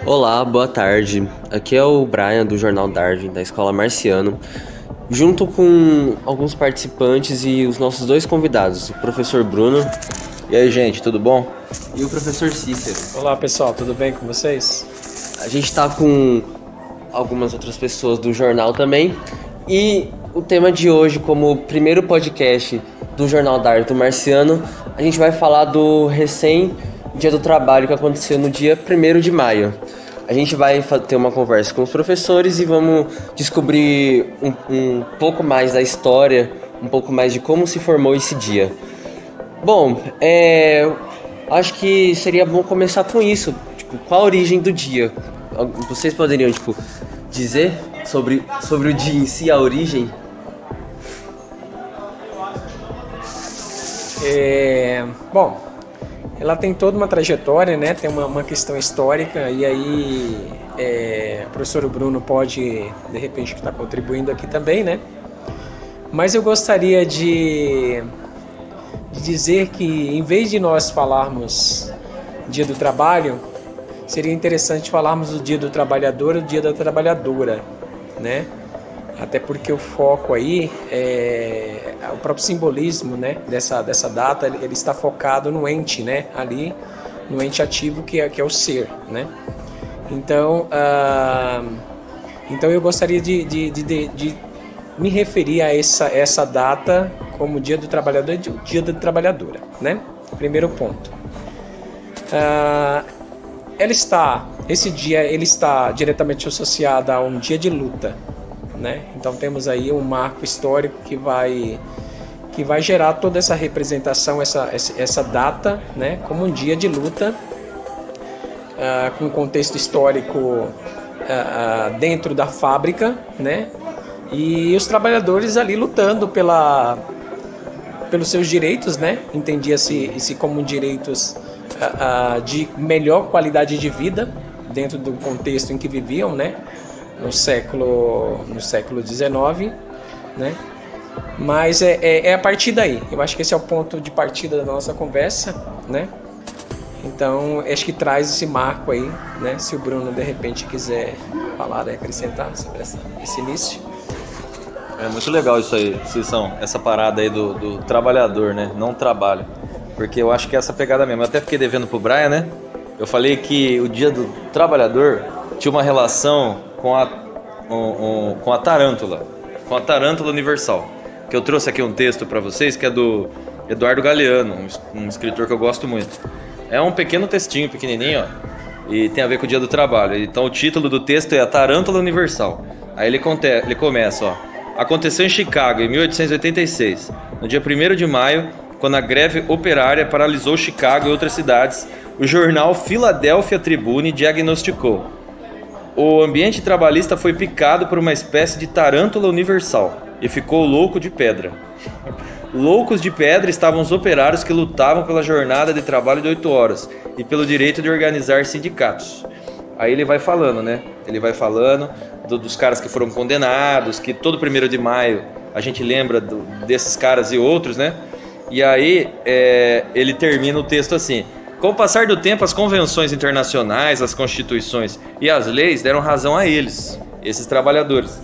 Olá, boa tarde. Aqui é o Brian do Jornal Darwin, da Escola Marciano, junto com alguns participantes e os nossos dois convidados, o professor Bruno E aí, gente, tudo bom? e o professor Cícero. Olá pessoal, tudo bem com vocês? A gente está com algumas outras pessoas do jornal também, e o tema de hoje, como primeiro podcast do Jornal Darwin do Marciano, a gente vai falar do Dia do Trabalho que aconteceu no dia 1º de maio. A gente vai ter uma conversa com os professores e vamos descobrir um pouco mais da história, um pouco mais de como se formou esse dia. Bom, acho que seria bom começar com isso. Tipo, qual a origem do dia? Vocês poderiam, dizer sobre o dia em si, a origem? Bom, ela tem toda uma trajetória, né? Tem uma questão histórica e aí o professor Bruno pode, de repente, estar contribuindo aqui também, né? Mas eu gostaria de dizer que, em vez de nós falarmos Dia do Trabalho, seria interessante falarmos do Dia do Trabalhador e do Dia da Trabalhadora, né? Até porque o foco aí o próprio simbolismo, né, dessa data, ele está focado no ente, né, ali, no ente ativo que é o ser, né? Então eu gostaria de me referir a essa data como Dia do Trabalhador e Dia da Trabalhadora, né? Primeiro ponto. Esse dia ele está diretamente associado a um dia de luta, né? Então temos aí um marco histórico que vai gerar toda essa representação, essa data, né, como um dia de luta, com um contexto histórico dentro da fábrica, né? E os trabalhadores ali lutando pelos seus direitos, né? Entendia-se como direitos de melhor qualidade de vida dentro do contexto em que viviam, né? No século XIX, né? Mas é a partir daí. Eu acho que esse é o ponto de partida da nossa conversa, né? Então, acho que traz esse marco aí, né? Se o Bruno, de repente, quiser falar e acrescentar sobre esse início. É muito legal isso aí, Cissão, essa parada aí do trabalhador, né? Não trabalho. Porque eu acho que é essa pegada mesmo. Eu até fiquei devendo pro Brian, né? Eu falei que o Dia do Trabalhador tinha uma relação com a tarântula, universal. Que eu trouxe aqui um texto para vocês que é do Eduardo Galeano, um escritor que eu gosto muito. É um pequeno textinho, pequenininho, ó, e tem a ver com o Dia do Trabalho. Então o título do texto é A Tarântula Universal. Aí ele começa, ó. Aconteceu em Chicago, em 1886, no dia 1º de maio, quando a greve operária paralisou Chicago e outras cidades, o jornal Philadelphia Tribune diagnosticou: o ambiente trabalhista foi picado por uma espécie de tarântula universal e ficou louco de pedra. Loucos de pedra estavam os operários que lutavam pela jornada de trabalho de 8 horas e pelo direito de organizar sindicatos. Aí ele vai falando, né? Ele vai falando dos caras que foram condenados, que todo 1º de maio a gente lembra desses caras e outros, né? E aí ele termina o texto assim: com o passar do tempo, as convenções internacionais, as constituições e as leis deram razão a eles, esses trabalhadores,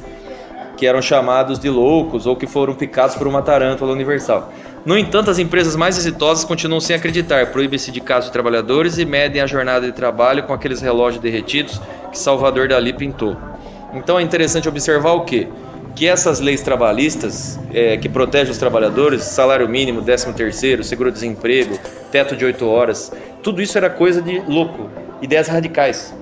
que eram chamados de loucos ou que foram picados por uma tarântula universal. No entanto, as empresas mais exitosas continuam sem acreditar, proíbem sindicatos de trabalhadores e medem a jornada de trabalho com aqueles relógios derretidos que Salvador Dalí pintou. Então é interessante observar o quê? Que essas leis trabalhistas que protegem os trabalhadores, salário mínimo, 13º, seguro-desemprego, teto de 8 horas, tudo isso era coisa de louco, ideias radicais.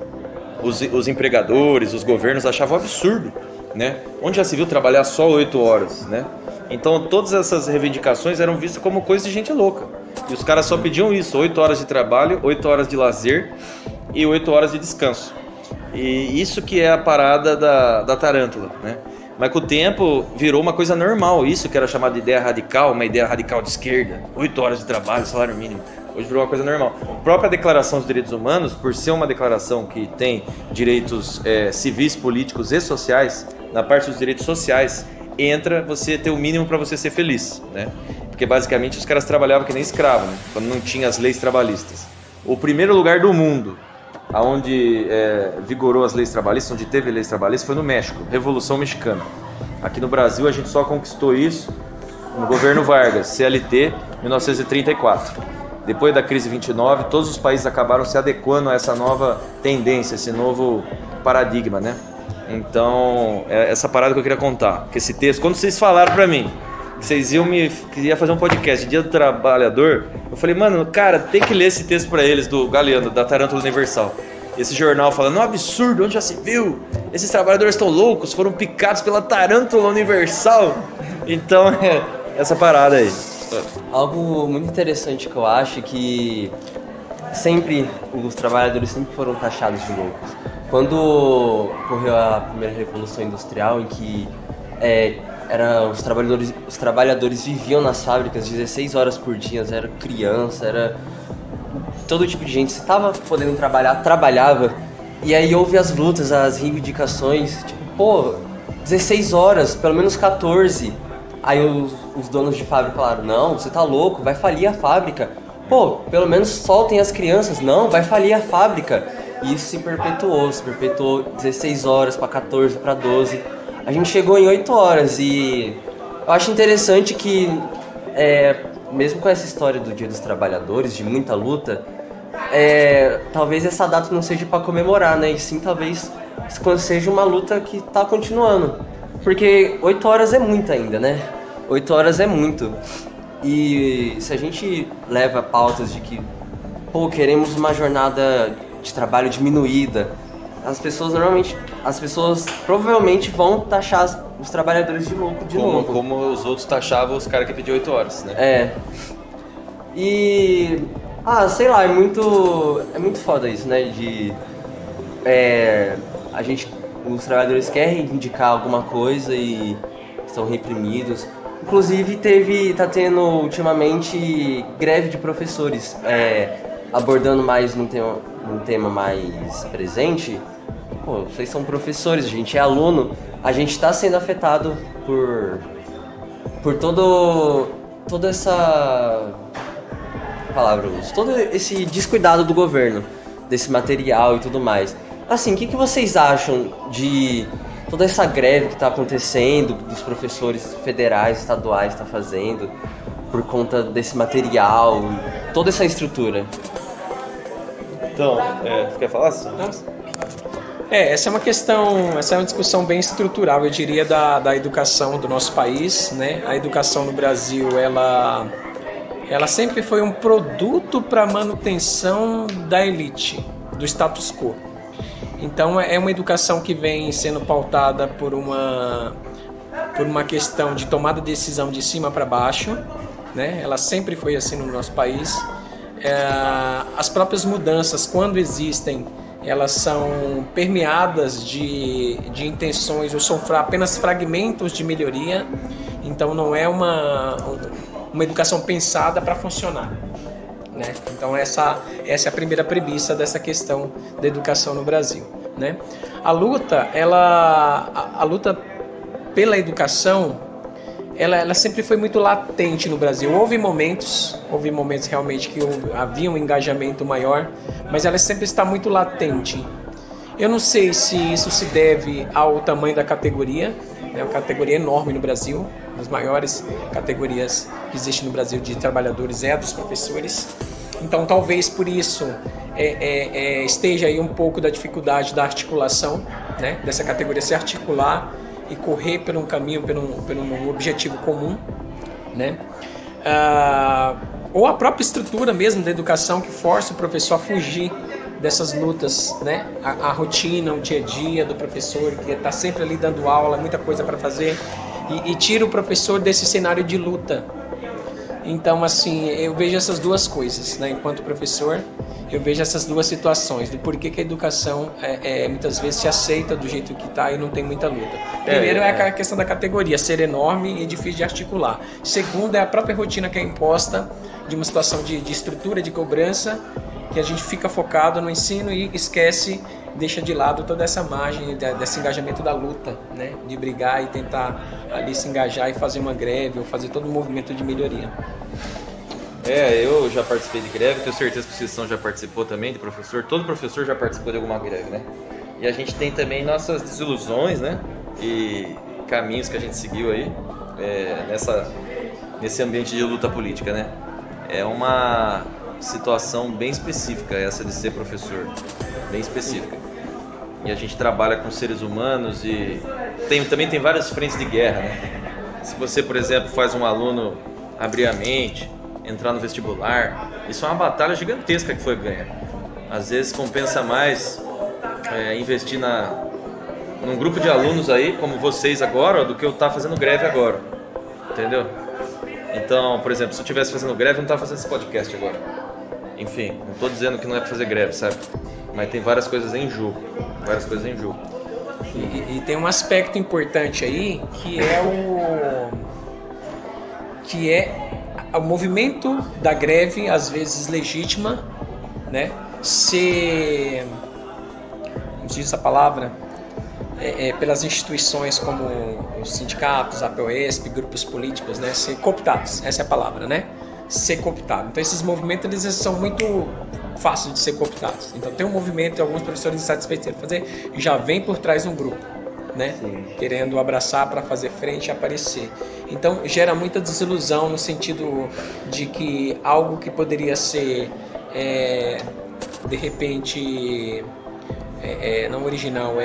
Os empregadores, os governos achavam absurdo, né? Onde já se viu trabalhar só 8 horas, né? Então todas essas reivindicações eram vistas como coisa de gente louca. E os caras só pediam isso: 8 horas de trabalho, 8 horas de lazer e 8 horas de descanso. E isso que é a parada da tarântula, né? Mas com o tempo virou uma coisa normal, isso que era chamado de ideia radical, uma ideia radical de esquerda, 8 horas de trabalho, salário mínimo. Hoje virou uma coisa normal. A própria Declaração dos Direitos Humanos, por ser uma declaração que tem direitos civis, políticos e sociais, na parte dos direitos sociais, entra você ter o mínimo para você ser feliz, né? Porque basicamente os caras trabalhavam que nem escravo, né? Quando não tinha as leis trabalhistas. O primeiro lugar do mundo aonde vigorou as leis trabalhistas, onde teve leis trabalhistas, foi no México, Revolução Mexicana. Aqui no Brasil a gente só conquistou isso no governo Vargas, CLT, 1934. Depois da crise 29, todos os países acabaram se adequando a essa nova tendência, esse novo paradigma, né? Então, é essa parada que eu queria contar. Que esse texto, quando vocês falaram pra mim que vocês queria fazer um podcast Dia do Trabalhador, eu falei, mano, cara, tem que ler esse texto pra eles, do Galeano, da Tarântula Universal. Esse jornal falando, um absurdo, onde já se viu? Esses trabalhadores estão loucos, foram picados pela Tarântula Universal. Então, essa parada aí. Algo muito interessante que eu acho é que os trabalhadores sempre foram taxados de loucos. Quando ocorreu a primeira Revolução Industrial, em que os trabalhadores viviam nas fábricas 16 horas por dia, era criança, era todo tipo de gente, se estava podendo trabalhar, trabalhava. E aí houve as lutas, as reivindicações, tipo, 16 horas, pelo menos 14. Aí os donos de fábrica falaram, não, você tá louco, vai falir a fábrica. Pelo menos soltem as crianças. Não, vai falir a fábrica. E isso se perpetuou 16 horas para 14, para 12. A gente chegou em 8 horas e eu acho interessante que, mesmo com essa história do Dia dos Trabalhadores, de muita luta, talvez essa data não seja para comemorar, né? E sim, talvez seja uma luta que tá continuando. Porque 8 horas é muito ainda, né? 8 horas é muito. E se a gente leva pautas de que, queremos uma jornada de trabalho diminuída, as pessoas provavelmente vão taxar os trabalhadores de louco de novo. Como os outros taxavam os caras que pediam 8 horas, né? E... sei lá, é muito foda isso, né? Os trabalhadores querem reivindicar alguma coisa e estão reprimidos. Inclusive tá tendo ultimamente greve de professores, abordando mais num tema mais presente. Vocês são professores, a gente é aluno, a gente está sendo afetado por toda essa palavra, todo esse descuidado do governo, desse material e tudo mais. Assim, o que vocês acham de toda essa greve que está acontecendo, dos professores federais, estaduais estão fazendo, por conta desse material, toda essa estrutura? Então, você quer falar assim? Essa é uma discussão bem estrutural, eu diria, da educação do nosso país, né? A educação no Brasil, ela sempre foi um produto para manutenção da elite, do status quo. Então é uma educação que vem sendo pautada por uma questão de tomada de decisão de cima para baixo, né? Ela sempre foi assim no nosso país. As próprias mudanças, quando existem, elas são permeadas de intenções ou são apenas fragmentos de melhoria. Então não é uma educação pensada para funcionar, né? Então essa é a primeira premissa dessa questão da educação no Brasil, né? A luta pela educação, ela sempre foi muito latente no Brasil. Houve momentos realmente que havia um engajamento maior, mas ela sempre está muito latente. Eu não sei se isso se deve ao tamanho da categoria, né? Uma categoria enorme no Brasil, uma das maiores categorias que existe no Brasil de trabalhadores é a dos professores. Então talvez por isso esteja aí um pouco da dificuldade da articulação, né? Dessa categoria se articular e correr por um caminho, por um objetivo comum, né? Ou a própria estrutura mesmo da educação que força o professor a fugir dessas lutas, né? A rotina, o dia a dia do professor, que está sempre ali dando aula, muita coisa para fazer, e tira o professor desse cenário de luta. Então, assim, eu vejo essas duas coisas, né? Enquanto professor, eu vejo essas duas situações, do porquê que a educação muitas vezes se aceita do jeito que está e não tem muita luta. Primeiro é a questão da categoria, ser enorme e difícil de articular. Segundo é a própria rotina que é imposta de uma situação de estrutura, de cobrança, que a gente fica focado no ensino e esquece, deixa de lado toda essa margem desse engajamento da luta, né? De brigar e tentar ali se engajar e fazer uma greve ou fazer todo um movimento de melhoria. Eu já participei de greve, tenho certeza que o Cissão já participou também, de professor. Todo professor já participou de alguma greve, né? E a gente tem também nossas desilusões, né? E caminhos que a gente seguiu aí nesse ambiente de luta política, né? É uma situação bem específica essa de ser professor, bem específica. E a gente trabalha com seres humanos e também tem várias frentes de guerra, né? Se você, por exemplo, faz um aluno abrir a mente, entrar no vestibular, isso é uma batalha gigantesca que foi ganha. Às vezes compensa mais investir num grupo de alunos aí, como vocês agora, do que eu estar fazendo greve agora, entendeu? Então, por exemplo, se eu estivesse fazendo greve, eu não estava fazendo esse podcast agora. Enfim, não estou dizendo que não é para fazer greve, sabe? Mas tem várias coisas em jogo, E tem um aspecto importante aí, que é o movimento da greve, às vezes legítima, né? Ser, como se diz essa palavra, pelas instituições como os sindicatos, a APOESP, grupos políticos, né? Ser cooptados, essa é a palavra, né? Ser cooptado. Então esses movimentos eles são muito fáceis de ser cooptados. Então tem um movimento, alguns professores insatisfeitos de fazer, e já vem por trás um grupo, né? Sim. Querendo abraçar para fazer frente e aparecer. Então gera muita desilusão no sentido de que algo que poderia ser de repente não original,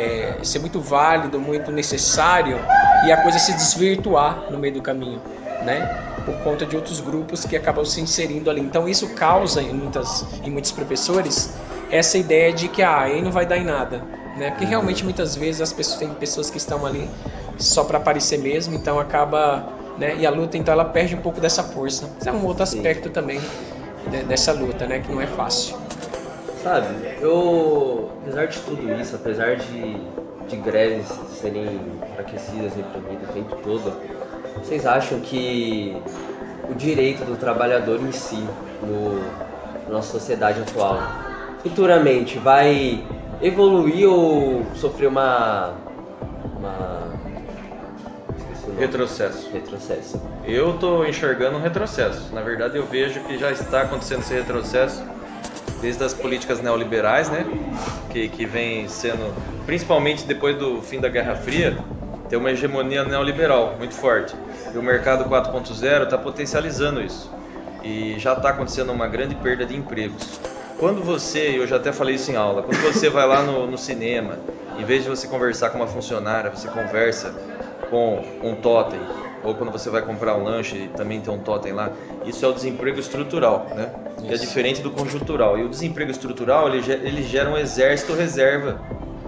ser muito válido, muito necessário, e a coisa se desvirtuar no meio do caminho, né? Por conta de outros grupos que acabam se inserindo ali. Então isso causa em muitos professores essa ideia de que aí não vai dar em nada, né? Porque realmente muitas vezes tem pessoas que estão ali só para aparecer mesmo, então acaba, né? E a luta então ela perde um pouco dessa força. Isso é um outro aspecto também dessa luta, né? Que não é fácil. Sabe, apesar de tudo isso, apesar de greves serem enfraquecidas, reprimidas o tempo todo, vocês acham que o direito do trabalhador em si, na nossa sociedade atual, futuramente vai evoluir ou sofrer uma retrocesso? Eu estou enxergando um retrocesso. Na verdade, eu vejo que já está acontecendo esse retrocesso desde as políticas neoliberais, né? Que vem sendo, principalmente depois do fim da Guerra Fria, tem uma hegemonia neoliberal muito forte. E o mercado 4.0 está potencializando isso. E já está acontecendo uma grande perda de empregos. Quando eu já até falei isso em aula, quando você vai lá no cinema, em vez de você conversar com uma funcionária, você conversa com um totem. Ou quando você vai comprar um lanche e também tem um totem lá, isso é o desemprego estrutural, né? Que é diferente do conjuntural. E o desemprego estrutural, ele gera um exército reserva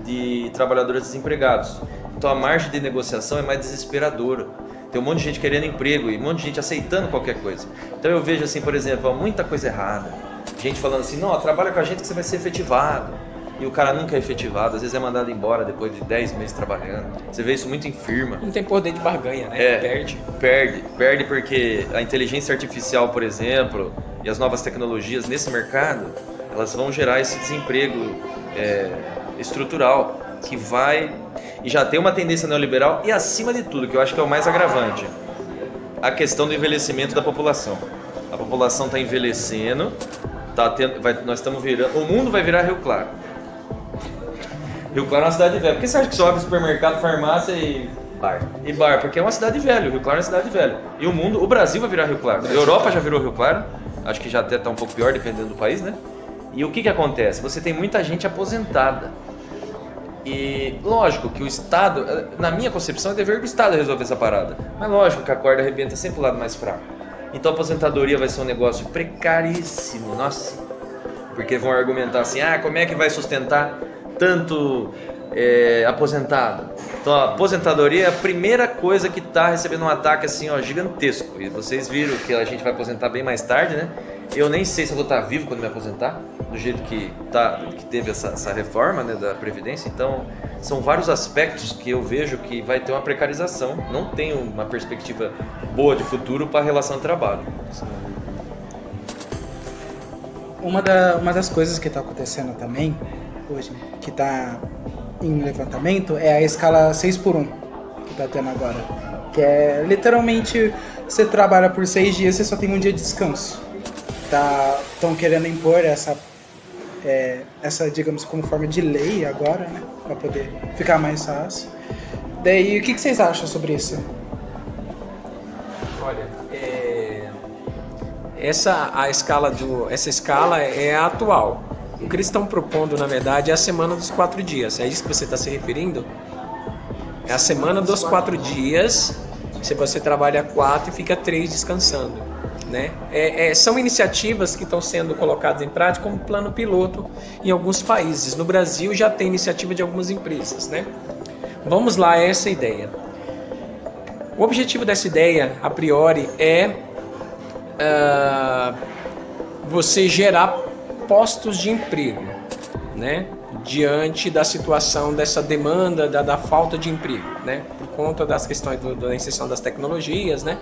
de trabalhadores desempregados. Então a margem de negociação é mais desesperadora. Tem um monte de gente querendo emprego e um monte de gente aceitando qualquer coisa. Então eu vejo assim, por exemplo, muita coisa errada. Gente falando assim, não, trabalha com a gente que você vai ser efetivado. E o cara nunca é efetivado, às vezes é mandado embora depois de 10 meses trabalhando. Você vê isso muito em firma. Não tem poder de barganha, né? Perde porque a inteligência artificial, por exemplo, e as novas tecnologias nesse mercado, elas vão gerar esse desemprego estrutural, que vai... E já tem uma tendência neoliberal, e acima de tudo, que eu acho que é o mais agravante, a questão do envelhecimento da população. A população está envelhecendo, nós estamos virando... O mundo vai virar Rio Claro. Rio Claro é uma cidade velha. Por que você acha que só abre supermercado, farmácia e bar? Porque é uma cidade velha. O Rio Claro é uma cidade velha. E o Brasil vai virar Rio Claro. A Europa já virou Rio Claro. Acho que já até está um pouco pior, dependendo do país, né? E o que acontece? Você tem muita gente aposentada. E lógico que o Estado, na minha concepção, é dever do Estado resolver essa parada. Mas lógico que a corda arrebenta sempre o lado mais fraco. Então a aposentadoria vai ser um negócio precaríssimo. Nossa. Porque vão argumentar assim, como é que vai sustentar tanto aposentado? Então a aposentadoria é a primeira coisa que está recebendo um ataque assim, gigantesco. E vocês viram que a gente vai aposentar bem mais tarde, né? Eu nem sei se eu vou estar vivo quando me aposentar, do jeito que teve essa reforma, né, da Previdência. Então são vários aspectos que eu vejo que vai ter uma precarização. Não tem uma perspectiva boa de futuro para a relação de trabalho. Uma das coisas que está acontecendo também hoje, que está em levantamento, é a escala 6x1 que está tendo agora, que é literalmente você trabalha por 6 dias, você só tem um dia de descanso. estão querendo impor essa, digamos, como forma de lei agora, né? Para poder ficar mais fácil. Daí, o que vocês acham sobre isso? Olha, essa escala é a atual. O que eles estão propondo, na verdade, é a semana dos 4 dias. É isso que você está se referindo? É a semana dos 4 dias, se você trabalha 4 e fica 3 descansando. Né? São iniciativas que estão sendo colocadas em prática como plano piloto em alguns países. No Brasil já tem iniciativa de algumas empresas. Né? Vamos lá, essa ideia. O objetivo dessa ideia, a priori, é você gerar postos de emprego, né? Diante da situação dessa demanda, da falta de emprego, né? Por conta das questões da inserção das tecnologias, né?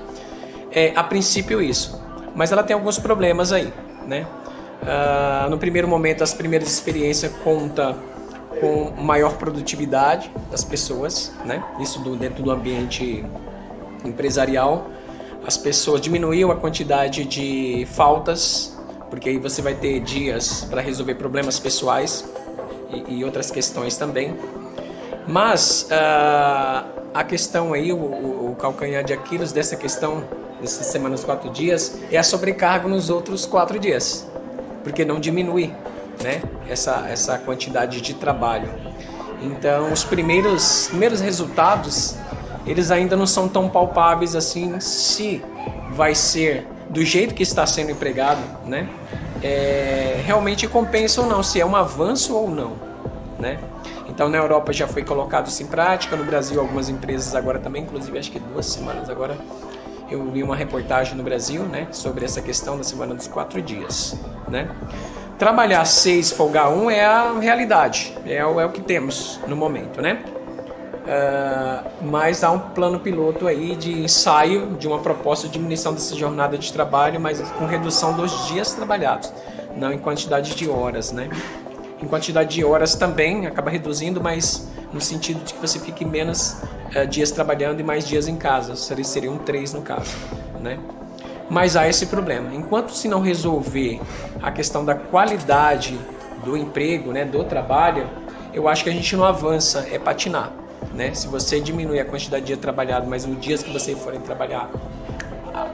A princípio isso, mas ela tem alguns problemas aí, né? No primeiro momento, as primeiras experiências contam com maior produtividade das pessoas, né? Isso dentro do ambiente empresarial. As pessoas diminuíam a quantidade de faltas, porque aí você vai ter dias para resolver problemas pessoais e outras questões também. Mas a questão aí, o calcanhar de Aquiles dessa questão, dessas semanas 4 dias, é a sobrecarga nos outros 4 dias, porque não diminui, né, essa quantidade de trabalho. Então, os primeiros resultados, eles ainda não são tão palpáveis assim, se vai ser do jeito que está sendo empregado, né, realmente compensa ou não, se é um avanço ou não, né. Então, na Europa já foi colocado isso em prática, no Brasil algumas empresas agora também, inclusive acho que 2 semanas agora, eu vi uma reportagem no Brasil, né, sobre essa questão da semana dos 4 dias, né. Trabalhar 6, folgar 1 é a realidade, é o que temos no momento, né. Mas há um plano piloto aí de ensaio de uma proposta de diminuição dessa jornada de trabalho, mas com redução dos dias trabalhados, não em quantidade de horas, né. Em quantidade de horas também acaba reduzindo, mas no sentido de que você fique menos dias trabalhando e mais dias em casa, seriam 3 no caso, né? Mas há esse problema. Enquanto se não resolver a questão da qualidade do emprego, né, do trabalho, eu acho que a gente não avança, é patinar, né? Se você diminui a quantidade de dia trabalhado, mas nos dias que você forem trabalhar,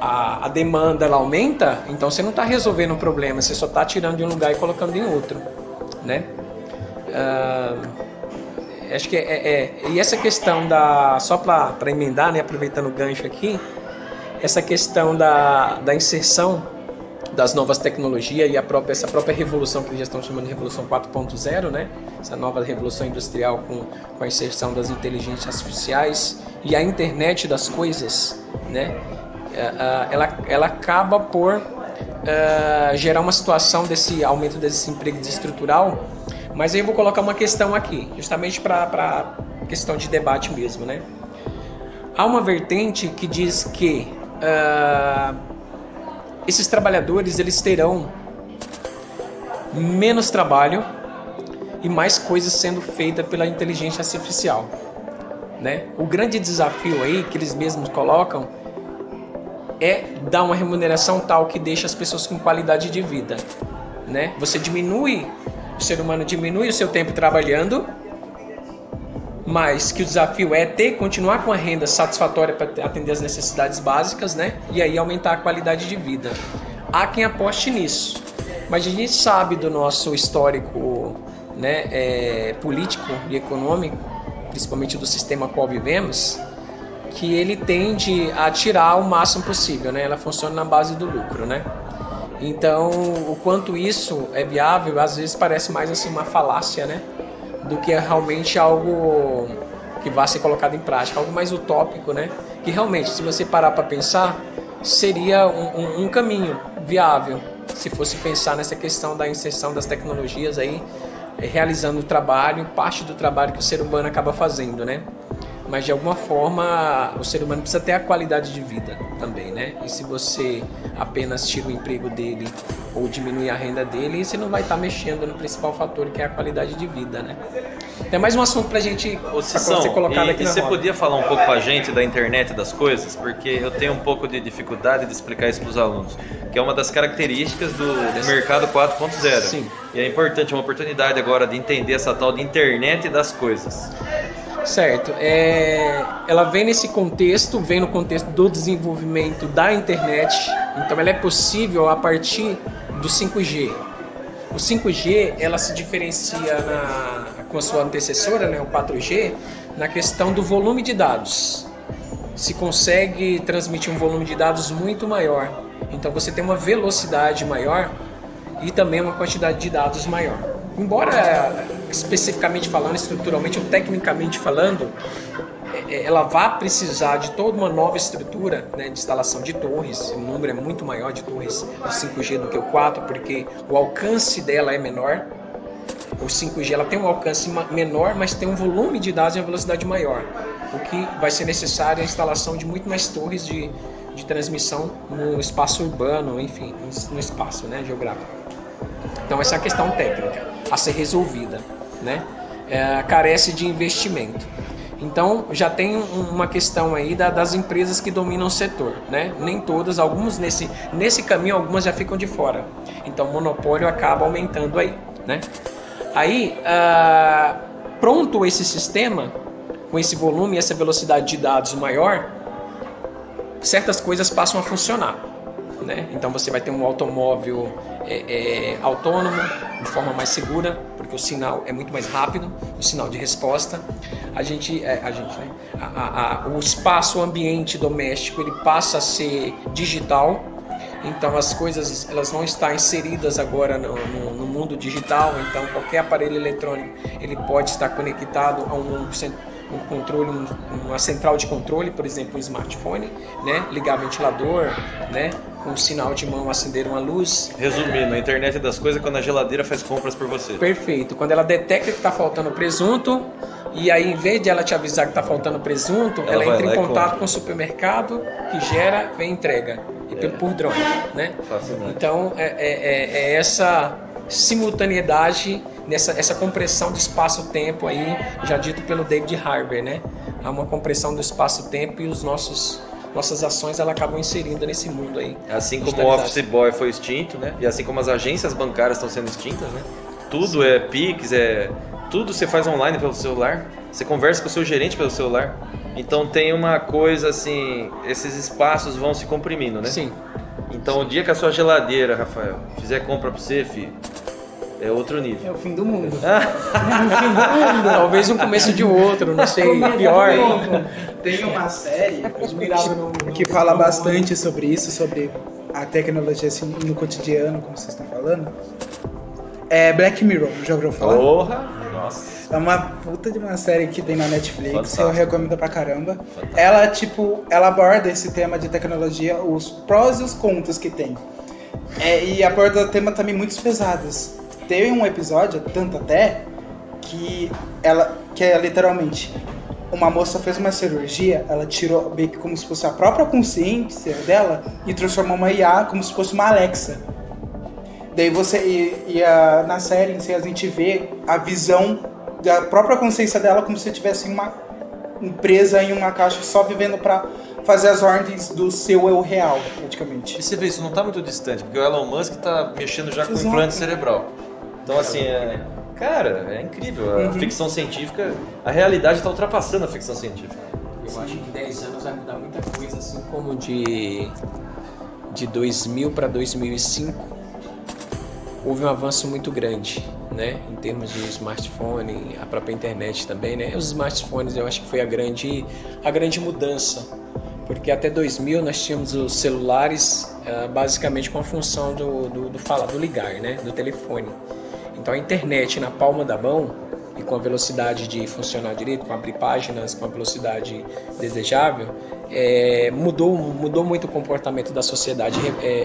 a demanda ela aumenta, então você não está resolvendo um problema, você só está tirando de um lugar e colocando em outro, né? Acho que e essa questão só para emendar, né, aproveitando o gancho aqui, essa questão da inserção das novas tecnologias e essa própria revolução que eles já estão chamando de revolução 4.0, né? Essa nova revolução industrial com a inserção das inteligências artificiais e a internet das coisas, né? Ela acaba por gerar uma situação desse aumento desse emprego desestrutural, mas aí eu vou colocar uma questão aqui, justamente para questão de debate mesmo, né? Há uma vertente que diz que esses trabalhadores eles terão menos trabalho e mais coisas sendo feitas pela inteligência artificial, né? O grande desafio aí que eles mesmos colocam é dar uma remuneração tal que deixa as pessoas com qualidade de vida, né? Você o ser humano diminui o seu tempo trabalhando, mas que o desafio é continuar com a renda satisfatória para atender as necessidades básicas, né? E aí aumentar a qualidade de vida. Há quem aposte nisso, mas a gente sabe do nosso histórico, né, político e econômico, principalmente do sistema qual vivemos, que ele tende a tirar o máximo possível, né? Ela funciona na base do lucro, né? Então, o quanto isso é viável, às vezes parece mais assim uma falácia, né? Do que realmente algo que vai ser colocado em prática, algo mais utópico, né? Que realmente, se você parar para pensar, seria um caminho viável, se fosse pensar nessa questão da inserção das tecnologias aí, realizando o trabalho, parte do trabalho que o ser humano acaba fazendo, né? mas de alguma forma o ser humano precisa ter a qualidade de vida também, né? E se você apenas tira o emprego dele ou diminui a renda dele, você não vai estar mexendo no principal fator, que é a qualidade de vida, né? Tem mais um assunto pra gente ser colocado aqui e na você roda. podia falar um pouco pra gente da internet das coisas? Porque eu tenho um pouco de dificuldade de explicar isso pros alunos, que é uma das características do mercado 4.0. Sim. E é importante, é uma oportunidade agora de entender essa tal de internet das coisas. Certo. Ela vem nesse contexto, vem no contexto do desenvolvimento da internet. Então ela é possível a partir do 5G. O 5G, ela se diferencia com a sua antecessora, né, o 4G, na questão do volume de dados. Se consegue transmitir um volume de dados muito maior. Então você tem uma velocidade maior e também uma quantidade de dados maior. Embora, especificamente falando, estruturalmente ou tecnicamente falando, ela vai precisar de toda uma nova estrutura, né, de instalação de torres. O número é muito maior de torres do 5G do que o 4, porque o alcance dela é menor. O 5G ela tem um alcance menor, mas tem um volume de dados e uma velocidade maior, o que vai ser necessário a instalação de muito mais torres de transmissão no espaço urbano, enfim, no espaço, né, geográfico. Então essa é a questão técnica a ser resolvida, né? Carece de investimento. Então já tem uma questão aí das empresas que dominam o setor, né? Nem todas, algumas nesse caminho, algumas já ficam de fora. Então o monopólio acaba aumentando aí, né? Aí, pronto esse sistema, com esse volume e essa velocidade de dados maior, certas coisas passam a funcionar, né? Então você vai ter um automóvel autônomo, de forma mais segura, porque o sinal é muito mais rápido, o sinal de resposta. O espaço, o ambiente doméstico, ele passa a ser digital. Então as coisas elas vão estar inseridas agora no mundo digital. Então qualquer aparelho eletrônico ele pode estar conectado a um controle, uma central de controle, por exemplo, um smartphone, né? Ligar ventilador, né? Com um sinal de mão acender uma luz. Resumindo, a internet das coisas é quando a geladeira faz compras por você. Perfeito. Quando ela detecta que está faltando presunto, e aí em vez de ela te avisar que está faltando presunto, ela entra em contato com o supermercado que gera, vem entrega. E por drone, né? Fascinante. Então essa simultaneidade, essa compressão do espaço-tempo aí, já dito pelo David Harbour, né? Há uma compressão do espaço-tempo e nossas ações elas acabam inserindo nesse mundo aí. Assim como o Office Boy foi extinto, né? E assim como as agências bancárias estão sendo extintas, né? Tudo Sim. Pix, tudo você faz online pelo celular. Você conversa com o seu gerente pelo celular. Então tem uma coisa assim, esses espaços vão se comprimindo, né? Sim. Então o dia que a sua geladeira, Rafael, fizer compra pra você, filho, é outro nível. É o fim do mundo. Talvez um começo de outro, não sei, pior. Tem uma série que fala bastante sobre isso, sobre a tecnologia assim, no cotidiano, como vocês estão falando. É Black Mirror, já ouviu falar? Porra! Nossa! É uma puta de uma série que tem na Netflix, Fantástico. Eu recomendo pra caramba. Ela aborda esse tema de tecnologia, os prós e os contras que tem. E aborda temas também muito pesados. Teve um episódio, tanto até, que é literalmente uma moça fez uma cirurgia, ela tirou meio que como se fosse a própria consciência dela e transformou uma IA como se fosse uma Alexa. Daí na série em si, a gente vê a visão da própria consciência dela como se tivesse presa em uma caixa só vivendo para fazer as ordens do seu eu real, praticamente. E você vê, isso não tá muito distante, porque o Elon Musk tá mexendo já com Exato. implante cerebral. Então assim, cara, é incrível. A ficção científica, a realidade está ultrapassando a ficção científica. Eu acho que em 10 anos vai mudar muita coisa, assim como de 2000 para 2005 houve um avanço muito grande, né, em termos de smartphone, a própria internet também, né. Os smartphones eu acho que foi a grande mudança, porque até 2000 nós tínhamos os celulares basicamente com a função do ligar, né, do telefone. Então a internet na palma da mão e com a velocidade de funcionar direito, com abrir páginas, com a velocidade desejável, mudou muito o comportamento da sociedade,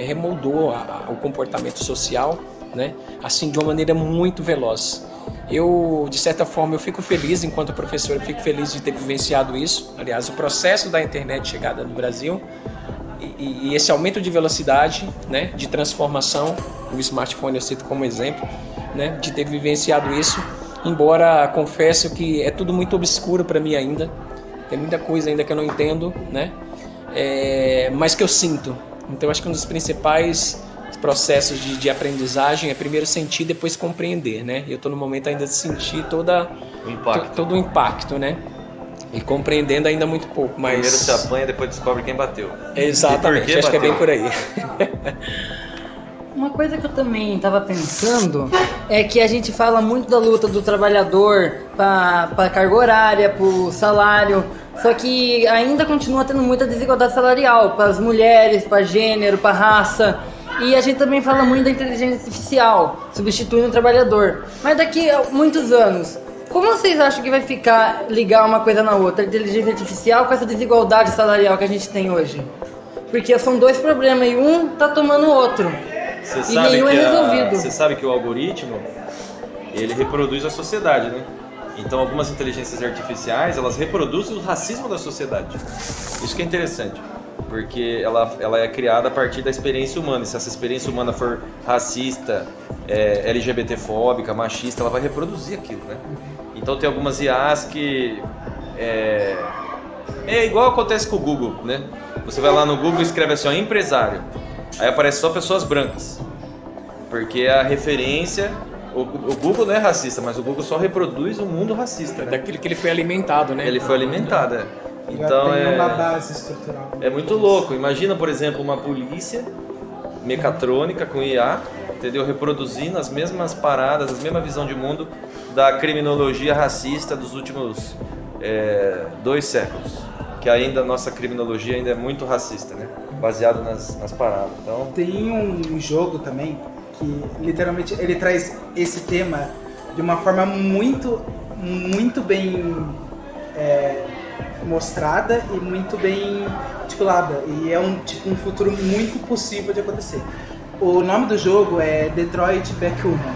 remoldou o comportamento social, né? Assim, de uma maneira muito veloz. Eu, de certa forma, eu fico feliz, enquanto professor, eu fico feliz de ter vivenciado isso. Aliás, o processo da internet chegada no Brasil e esse aumento de velocidade, né, de transformação, o smartphone eu cito como exemplo, né, de ter vivenciado isso, embora confesso que é tudo muito obscuro para mim ainda, tem muita coisa ainda que eu não entendo, né, mas que eu sinto. Então, acho que um dos principais processos de aprendizagem é primeiro sentir, depois compreender, né? Eu estou no momento ainda de sentir todo o impacto, né? E compreendendo ainda muito pouco, mas... Primeiro se apanha, depois descobre quem bateu. Exatamente, acho que é bem por aí. Uma coisa que eu também estava pensando é que a gente fala muito da luta do trabalhador para carga horária, para o salário, só que ainda continua tendo muita desigualdade salarial para as mulheres, para gênero, para raça. E a gente também fala muito da inteligência artificial, substituindo o trabalhador. Mas daqui a muitos anos, como vocês acham que vai ficar ligar uma coisa na outra, a inteligência artificial com essa desigualdade salarial que a gente tem hoje? Porque são dois problemas e um tá tomando o outro. E nenhum é resolvido. Você sabe que o algoritmo, ele reproduz a sociedade, né? Então algumas inteligências artificiais, elas reproduzem o racismo da sociedade. Isso que é interessante. Porque ela é criada a partir da experiência humana. E se essa experiência humana for racista, LGBTfóbica, machista, ela vai reproduzir aquilo, né? Então tem algumas IAs que... É igual acontece com o Google, né? Você vai lá no Google e escreve assim, ó, empresário. Aí aparece só pessoas brancas. Porque a referência... O Google não é racista, mas o Google só reproduz o mundo racista, né? Daquilo que ele foi alimentado, né? Ele foi alimentado, Então tem uma base estrutural. É muito louco. Imagina, por exemplo, uma polícia mecatrônica com IA, entendeu? Reproduzindo as mesmas paradas, a mesma visão de mundo da criminologia racista dos últimos 2 séculos. Que ainda a nossa criminologia ainda é muito racista, né? Baseado nas paradas. Então... Tem um jogo também que literalmente ele traz esse tema de uma forma muito, muito bem mostrada e muito bem titulada, e é um futuro muito possível de acontecer. O nome do jogo é Detroit Become Human.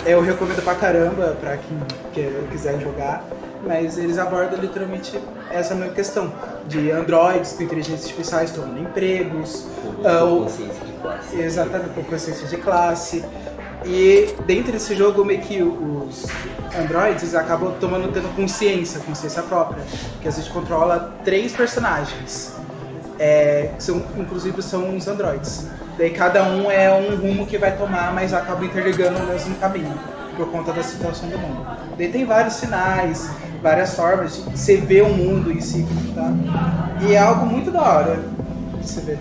Eu recomendo pra caramba pra quem quiser jogar, mas eles abordam literalmente essa mesma questão de androides com inteligências artificiais tomando empregos, consciência de classe. Exatamente, com consciência de classe. E dentro desse jogo, meio que os androides acabam tendo consciência própria, que a gente controla 3 personagens, inclusive são os androides. Daí cada um é um rumo que vai tomar, mas acaba interligando o mesmo caminho, por conta da situação do mundo. Daí tem vários sinais, várias formas de você ver o mundo em si, tá? E é algo muito da hora de se ver.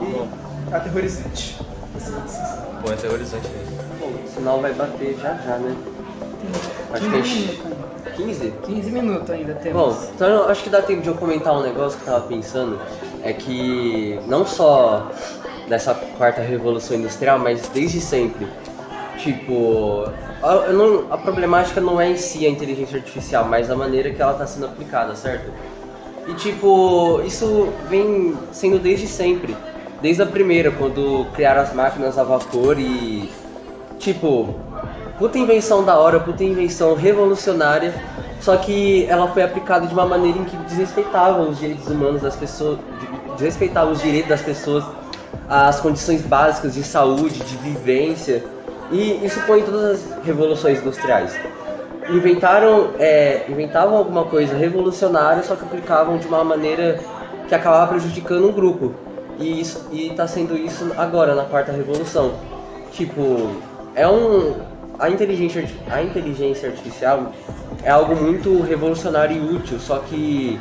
E aterrorizante. Pô, é aterrorizante mesmo. Bom, o sinal vai bater já, né? Acho que é 15? 15 minutos ainda temos. Bom, então eu acho que dá tempo de eu comentar um negócio que eu tava pensando. É que não só dessa 4ª Revolução Industrial, mas desde sempre. Tipo, a problemática não é em si a inteligência artificial, mas a maneira que ela está sendo aplicada, certo? E tipo, isso vem sendo desde sempre. Desde a primeira, quando criaram as máquinas a vapor e... Tipo, puta invenção da hora, puta invenção revolucionária. Só que ela foi aplicada de uma maneira em que desrespeitava os direitos humanos das pessoas, desrespeitava os direitos das pessoas, as condições básicas de saúde, de vivência. E isso foi em todas as revoluções industriais. Inventavam alguma coisa revolucionária, só que aplicavam de uma maneira que acabava prejudicando um grupo. E está sendo isso agora, na 4ª Revolução. Tipo, a inteligência artificial é algo muito revolucionário e útil, só que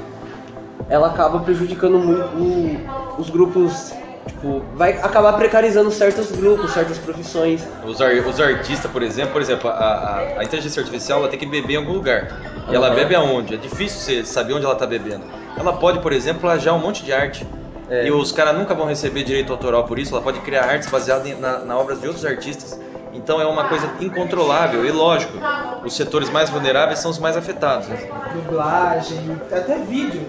ela acaba prejudicando muito os grupos. Tipo, vai acabar precarizando certos grupos, certas profissões. Os artistas, por exemplo, a inteligência artificial ela tem que beber em algum lugar. E ela bebe aonde? É difícil você saber onde ela está bebendo. Ela pode, por exemplo, plagiar um monte de arte. E os caras nunca vão receber direito autoral por isso. Ela pode criar artes baseadas na obras de outros artistas. Então é uma coisa incontrolável e lógico, os setores mais vulneráveis são os mais afetados. Né? Dublagem, até vídeo.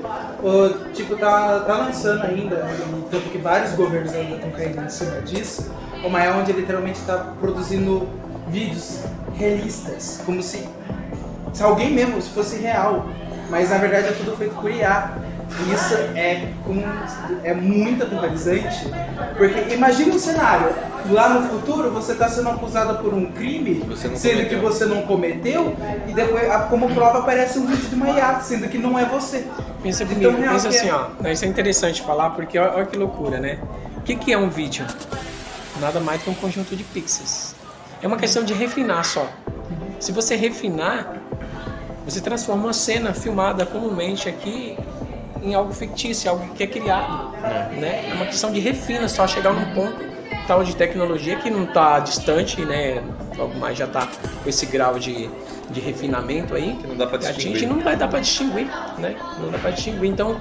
Tipo, tá lançando ainda, e tanto que vários governos ainda estão caindo em cima disso, uma é onde literalmente está produzindo vídeos realistas, como se alguém mesmo, se fosse real, mas na verdade é tudo feito por IA. E isso é muito aterrorizante, porque imagine um cenário, lá no futuro você está sendo acusada por um crime, sendo que você não cometeu, e depois como prova aparece um vídeo de uma IA, sendo que não é você. Pensa comigo, então, pensa assim, ó, isso é interessante falar, porque olha que loucura, né? O que é um vídeo? Nada mais que um conjunto de pixels. É uma questão de refinar só. Se você refinar, você transforma uma cena filmada comumente aqui em algo fictício, algo que é criado. Né? É uma questão de refina, só chegar num ponto tal de tecnologia que não está distante, né? Logo mais já está com esse grau de refinamento aí, que não dá para distinguir. Não vai dar para distinguir, né? Não dá para distinguir. Então,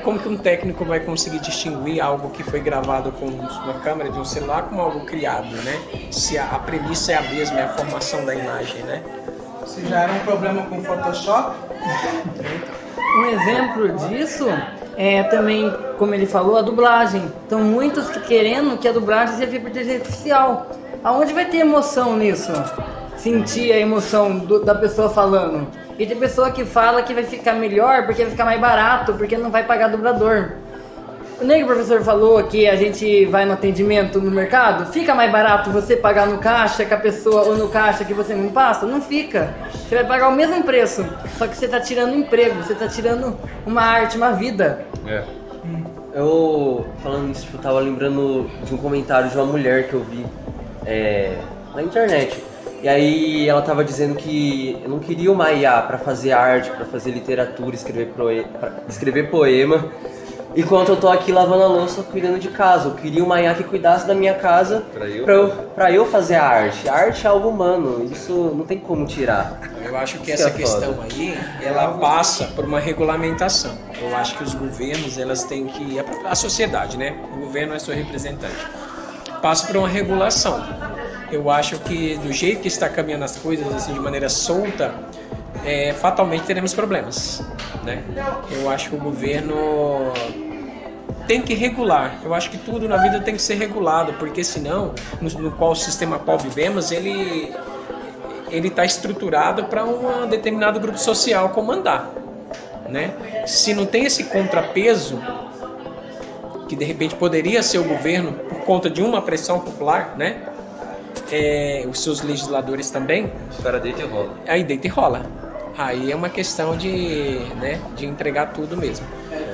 como que um técnico vai conseguir distinguir algo que foi gravado com uma câmera de um celular com algo criado, né? Se a premissa é a mesma, é a formação da imagem, né? Se já era um problema com o Photoshop. Um exemplo disso é também, como ele falou, a dublagem. Então muitos querendo que a dublagem seja por inteligência artificial. Aonde vai ter emoção nisso? Sentir a emoção da pessoa falando. E tem pessoa que fala que vai ficar melhor porque vai ficar mais barato, porque não vai pagar dublador. Nem que o professor falou que a gente vai no atendimento no mercado, fica mais barato você pagar no caixa que a pessoa, ou no caixa que você não passa? Não fica. Você vai pagar o mesmo preço, só que você está tirando um emprego, você está tirando uma arte, uma vida. Eu, falando nisso, eu tava lembrando de um comentário de uma mulher que eu vi na internet. E aí ela tava dizendo que eu não queria uma IA para fazer arte, para fazer literatura, escrever poema. Enquanto eu tô aqui lavando a louça, cuidando de casa. Eu queria uma IA que cuidasse da minha casa pra eu fazer a arte. A arte é algo humano, isso não tem como tirar. Eu acho que essa questão aí, ela passa por uma regulamentação. Eu acho que os governos, elas têm que... A sociedade, né? O governo é seu representante. Passa por uma regulação. Eu acho que do jeito que está caminhando as coisas, assim, de maneira solta, fatalmente teremos problemas, né? Eu acho que o governo tem que regular. Eu acho que tudo na vida tem que ser regulado, porque senão, no qual sistema qual vivemos, ele está estruturado para um determinado grupo social comandar, né? Se não tem esse contrapeso, que de repente poderia ser o governo por conta de uma pressão popular, né? Os seus legisladores também. O cara deita e rola. Aí deita e rola. Aí é uma questão de entregar tudo mesmo.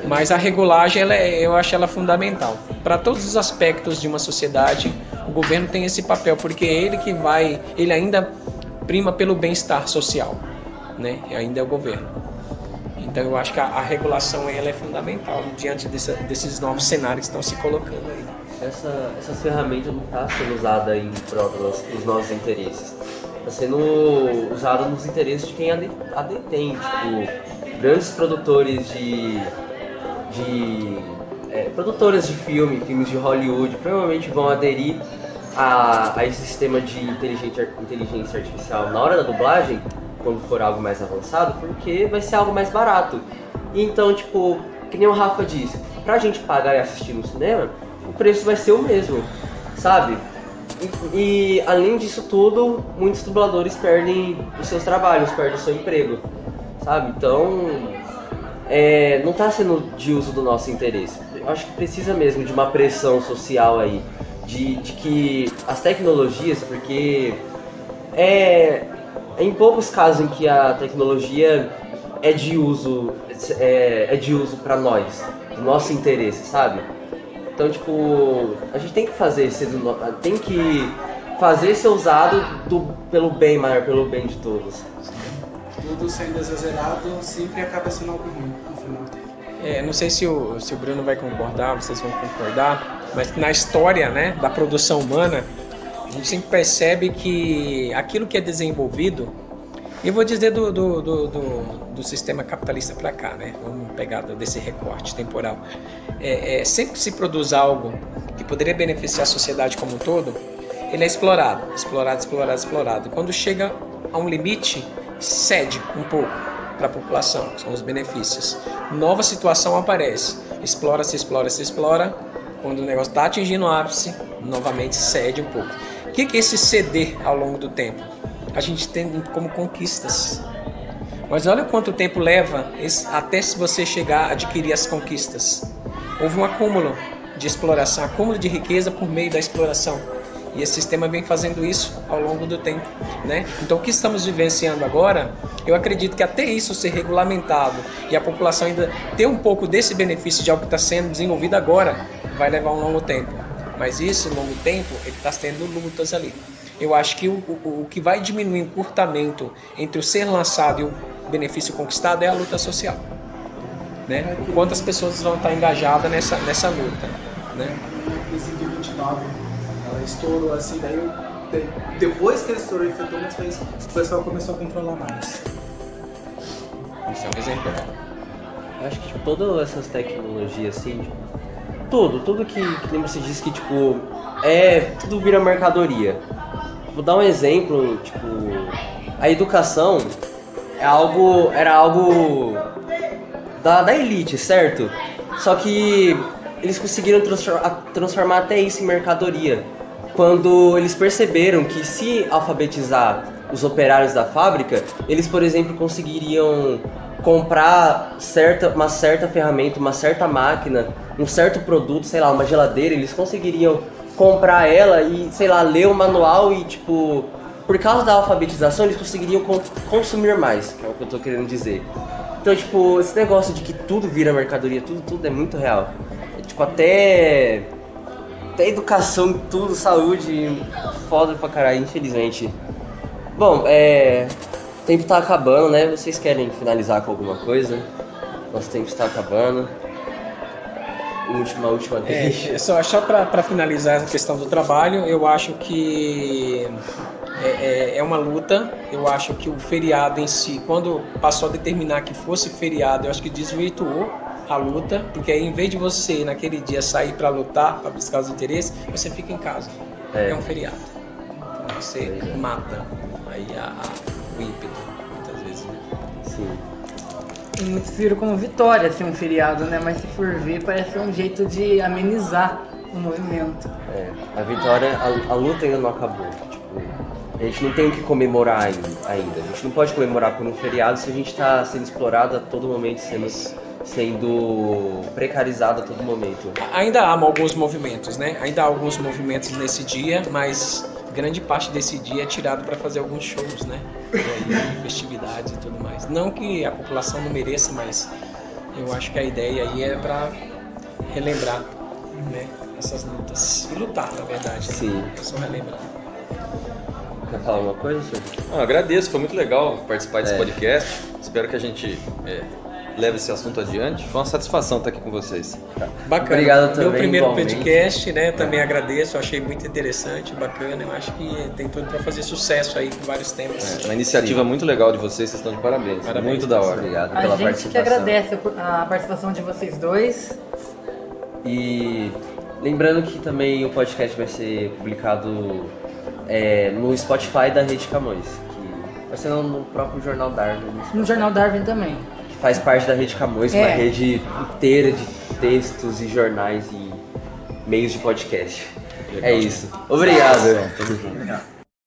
Mas a regulagem, eu acho ela fundamental. Para todos os aspectos de uma sociedade, o governo tem esse papel, porque é ele ainda prima pelo bem-estar social, né? Ainda é o governo. Então eu acho que a regulação ela é fundamental diante desses novos cenários que estão se colocando aí. Essas ferramentas não estão sendo usadas em prol dos nossos interesses. Está sendo usada nos interesses de quem a detém. Tipo, grandes produtores produtoras de filmes de Hollywood provavelmente vão aderir a esse sistema de inteligência artificial na hora da dublagem, quando for algo mais avançado, porque vai ser algo mais barato. Então, tipo, que nem o Rafa disse, pra gente pagar e assistir no cinema, o preço vai ser o mesmo, sabe? E além disso tudo, muitos dubladores perdem os seus trabalhos, perdem o seu emprego, sabe? Então, não tá sendo de uso do nosso interesse. Eu acho que precisa mesmo de uma pressão social aí, de que as tecnologias, porque em poucos casos em que a tecnologia é de uso para nós, do nosso interesse, sabe? Então, tipo, a gente tem que fazer ser usado pelo bem maior, pelo bem de todos. Tudo sendo exagerado sempre acaba sendo algo ruim no final. Não sei se o Bruno vai concordar, vocês vão concordar, mas na história, né, da produção humana, a gente sempre percebe que aquilo que é desenvolvido, eu vou dizer do sistema capitalista para cá, né? Vamos pegar desse recorte temporal. Sempre que se produz algo que poderia beneficiar a sociedade como um todo, ele é explorado. E quando chega a um limite, cede um pouco para a população, são os benefícios. Nova situação aparece, explora. Quando o negócio está atingindo o ápice, novamente cede um pouco. O que é esse ceder ao longo do tempo? A gente tem como conquistas. Mas olha quanto tempo leva até se você chegar a adquirir as conquistas. Houve um acúmulo de exploração, acúmulo de riqueza por meio da exploração. E esse sistema vem fazendo isso ao longo do tempo, né? Então o que estamos vivenciando agora, eu acredito que até isso ser regulamentado e a população ainda ter um pouco desse benefício de algo que está sendo desenvolvido agora, vai levar um longo tempo. Mas isso, longo tempo, ele está tendo lutas ali. Eu acho que o que vai diminuir o encurtamento entre o ser lançado e o benefício conquistado é a luta social, né? Quantas pessoas vão estar engajadas nessa luta, né? Esse dia 29, ela estourou assim, daí depois que ela estourou e afetou muitas vezes, o pessoal começou a controlar mais. Isso é um exemplo. Eu acho que tipo, todas essas tecnologias, assim, tipo, tudo que nem você disse que, tipo, tudo vira mercadoria. Vou dar um exemplo, tipo, a educação era algo da elite, certo? Só que eles conseguiram transformar até isso em mercadoria. Quando eles perceberam que se alfabetizar os operários da fábrica, eles, por exemplo, conseguiriam comprar uma certa ferramenta, uma certa máquina, um certo produto, sei lá, uma geladeira, eles conseguiriam comprar ela e, sei lá, ler o manual e, tipo, por causa da alfabetização, eles conseguiriam consumir mais, que é o que eu tô querendo dizer. Então, tipo, esse negócio de que tudo vira mercadoria, tudo é muito real. Tipo, até educação, tudo, saúde, foda pra caralho, infelizmente. Bom, o tempo tá acabando, né? Vocês querem finalizar com alguma coisa? Nosso tempo está acabando. Última deixa. Só para finalizar essa questão do trabalho, eu acho que é uma luta. Eu acho que o feriado em si, quando passou a determinar que fosse feriado, eu acho que desvirtuou a luta, porque aí, em vez de você naquele dia sair para lutar, para buscar os interesses, você fica em casa. É um feriado. Você mata aí o ímpeto, muitas vezes, né? Sim. E muitos viram como vitória assim, um feriado, né? Mas se for ver, parece um jeito de amenizar o movimento. A vitória, a luta ainda não acabou. Tipo, a gente não tem o que comemorar ainda. A gente não pode comemorar por um feriado se a gente está sendo explorado a todo momento, sendo precarizado a todo momento. Ainda há alguns movimentos, né? Ainda há alguns movimentos nesse dia, mas grande parte desse dia é tirado para fazer alguns shows, né? Festividades e tudo mais. Não que a população não mereça, mas eu acho que a ideia aí é para relembrar, né, essas lutas. E lutar, na verdade. Sim. Né? Só relembrar. Quer falar alguma coisa, senhor? Agradeço, foi muito legal participar desse podcast. Espero que a gente leve esse assunto adiante. Foi uma satisfação estar aqui com vocês. Bacana. Obrigado também. Meu primeiro igualmente. podcast, né? Também agradeço, achei muito interessante, bacana. Eu acho que tem tudo para fazer sucesso aí com vários temas. Uma iniciativa muito legal de vocês estão de parabéns. Muito da hora. Obrigado A pela gente participação. que agradece a participação de vocês dois. E lembrando que também o podcast vai ser publicado no Spotify da Rede Camões, que vai ser no próprio Jornal Darwin. No Jornal Darwin também. Que faz parte da Rede Camões, uma rede inteira de textos e jornais e meios de podcast. Legal. É isso. Obrigado. Tamo junto.